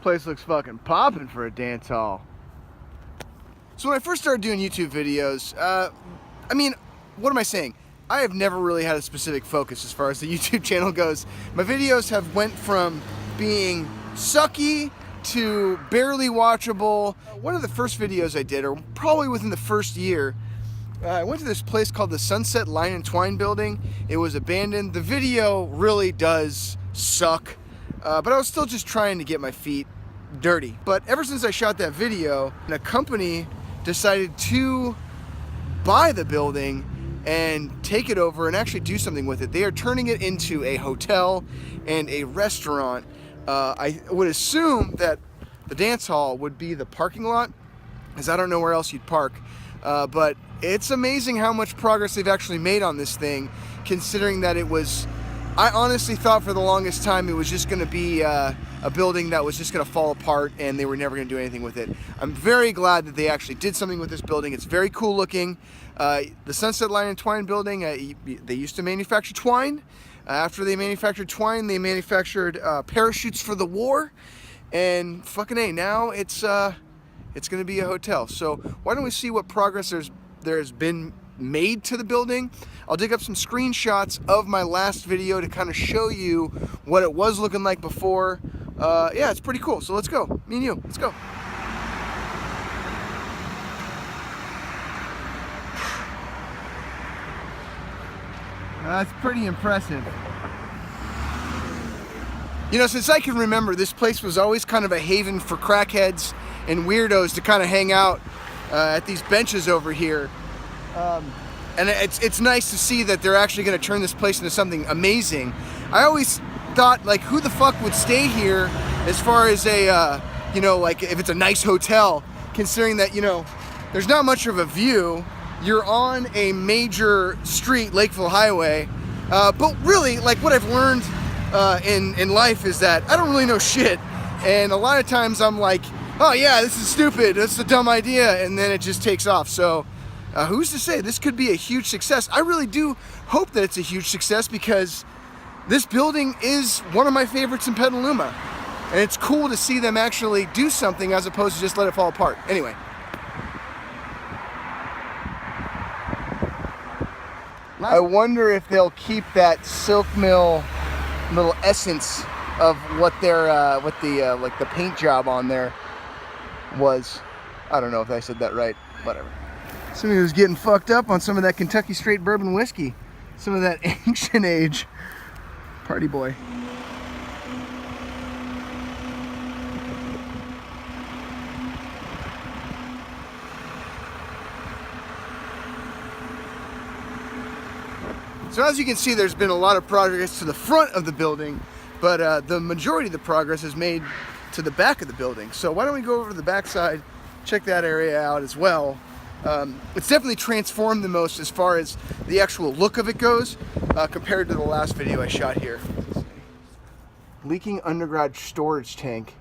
Place looks fucking popping for a dance hall. So when I first started doing YouTube videos, I mean, what am I saying? I have never really had a specific focus as far as the YouTube channel goes. My videos have went from being sucky to barely watchable. One of the first videos I did, or probably within the first year, I went to this place called the Sunset Line and Twine building. It was abandoned. The video really does suck, but I was still just trying to get my feet dirty. But ever since I shot that video, a company decided to buy the building and take it over and actually do something with it. They are turning it into a hotel and a restaurant. I would assume that the dance hall would be the parking lot, as I don't know where else you'd park. But it's amazing how much progress they've actually made on this thing, considering that it was, I honestly thought for the longest time it was just going to be a building that was just going to fall apart and they were never going to do anything with it. I'm very glad that they actually did something with this building. It's very cool looking. The Sunset Line and Twine building, they used to manufacture twine. After they manufactured twine, they manufactured parachutes for the war. And fucking A, now it's going to be a hotel. So why don't we see what progress there's been made to the building. I'll dig up some screenshots of my last video to kind of show you what it was looking like before. Yeah, it's pretty cool. So let's go. Me and you, let's go. That's pretty impressive. You know, since I can remember, this place was always kind of a haven for crackheads and weirdos to kind of hang out at these benches over here. And it's nice to see that they're actually going to turn this place into something amazing. I always thought, like, who the fuck would stay here as far as a, you know, like if it's a nice hotel, considering that, you know, there's not much of a view. You're on a major street, Lakeville Highway. But really, like, what I've learned in life is that I don't really know shit. And a lot of times I'm like, oh yeah, this is stupid, that's a dumb idea, and then it just takes off. So who's to say this could be a huge success? I really do hope that it's a huge success, because this building is one of my favorites in Petaluma. And it's cool to see them actually do something as opposed to just let it fall apart. Anyway. I wonder if they'll keep that silk mill little essence of what their like the paint job on there was. I don't know if I said that right. Whatever. Somebody was getting fucked up on some of that Kentucky straight bourbon whiskey, some of that ancient age. Party boy. So as you can see, there's been a lot of progress to the front of the building, but the majority of the progress is made to the back of the building. So why don't we go over to the back side, check that area out as well. It's definitely transformed the most as far as the actual look of it goes, compared to the last video I shot here. Leaking underground storage tank.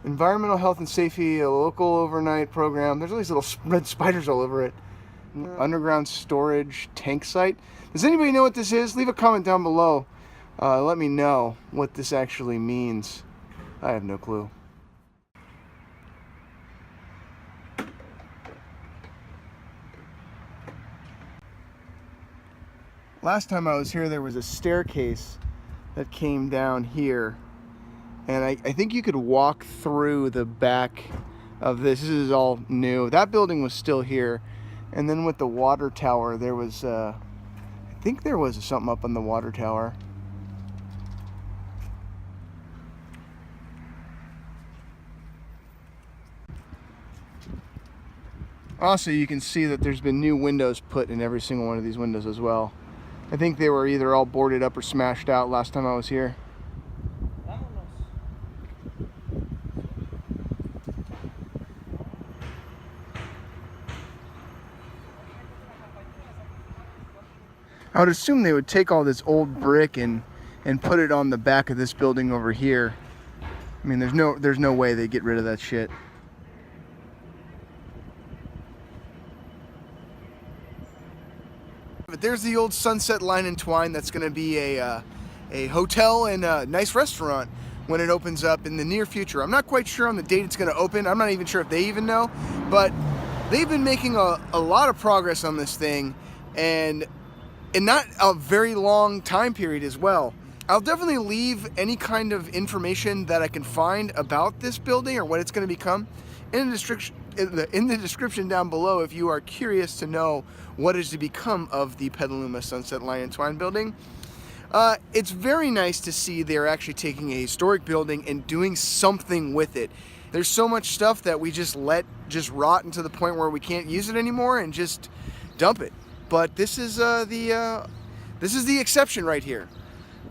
Environmental health and safety, a local overnight program. There's all these little red spiders all over it. Underground storage tank site. Does anybody know what this is? Leave a comment down below. Let me know what this actually means. I have no clue. Last time I was here, there was a staircase that came down here. And I think you could walk through the back of this. This is all new. That building was still here. And then with the water tower, there was, I think there was something up on the water tower. Also, you can see that there's been new windows put in every single one of these windows as well. I think they were either all boarded up or smashed out last time I was here. I would assume they would take all this old brick and put it on the back of this building over here. I mean, there's no way they'd get rid of that shit. But there's the old Sunset Line and Twine. That's going to be a hotel and a nice restaurant. when it opens up in the near future. I'm not quite sure on the date it's going to open. I'm not even sure if they even know, but they've been making a lot of progress on this thing, and in not a very long time period as well. I'll definitely leave any kind of information that I can find about this building or what it's going to become in the description down below if you are curious to know what is to become of the Petaluma Sunset Line and Twine building. It's very nice to see they're actually taking a historic building and doing something with it. There's so much stuff that we just let rot into the point where we can't use it anymore and just dump it. But this is the exception right here.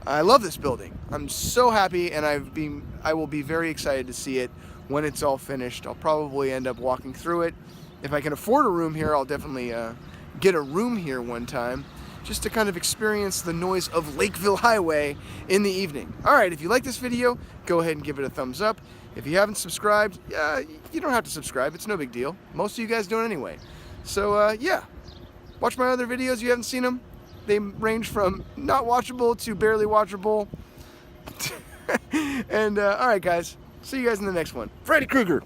I love this building. I'm so happy, and I will be very excited to see it when it's all finished. I'll probably end up walking through it. If I can afford a room here, I'll definitely get a room here one time, just to kind of experience the noise of Lakeville Highway in the evening. Alright, if you like this video, go ahead and give it a thumbs up. If you haven't subscribed, you don't have to subscribe. It's no big deal. Most of you guys don't anyway. So, yeah. Watch my other videos if you haven't seen them. They range from not watchable to barely watchable. And, alright guys. See you guys in the next one. Freddy Krueger!